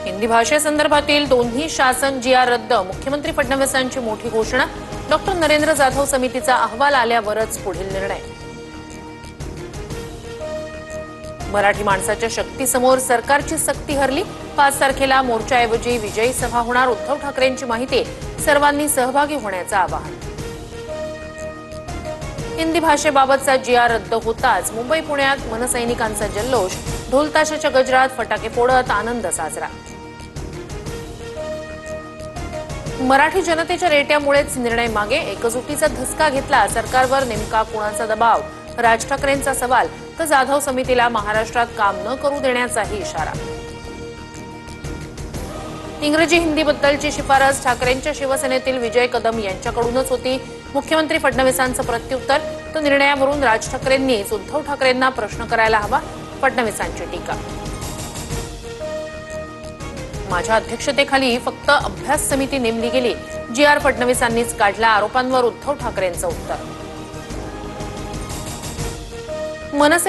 हिंदी भाषेसंदर्भातील दोन्ही शासन जीआर रद्द, मुख्यमंत्री फडणवीसांची मोठी घोषणा. डॉक्टर नरेंद्र जाधव समितीचा अहवाल आल्यावरच पुढील निर्णय. मराठी माणसाच्या शक्तीसमोर सरकारची सक्ती हरली. 5 तारखेला मोर्चाऐवजी विजयी सभा होणार. उद्धव ठाकरेंची माहिती. सर्वांनी सहभागी होण्याचं आवाहन. हिंदी भाषेबाबतचा जीआर रद्द होताच मुंबई पुण्यात मनसैनिकांचा जल्लोष. ढोलताशाच्या गजरात फटाके फोडत आनंद साजरा. मराठी जनतेच्या रेट्यामुळेच निर्णय मागे. एकजुटीचा धसका घेतला. सरकारवर नेमका कुणाचा दबाव? राज ठाकरेंचा सवाल. तर जाधव समितीला महाराष्ट्रात काम न करू देण्याचाही इशारा. इंग्रजी हिंदीबद्दलची शिफारस ठाकरेंच्या शिवसेनेतील विजय कदम यांच्याकडूनच होती. मुख्यमंत्री फडणवीसांचं प्रत्युत्तर. तर निर्णयावरून राज ठाकरेंनीच उद्धव ठाकरेंना प्रश्न करायला हवा. फडणवीसांची टीका. माझ्या अध्यक्षतेखाली फक्त अभ्यास समिती नेमली गेली. जीआर फडणवीसांनीच काढला. आरोपांवर उद्धव ठाकरेंचं उत्तर. मनसे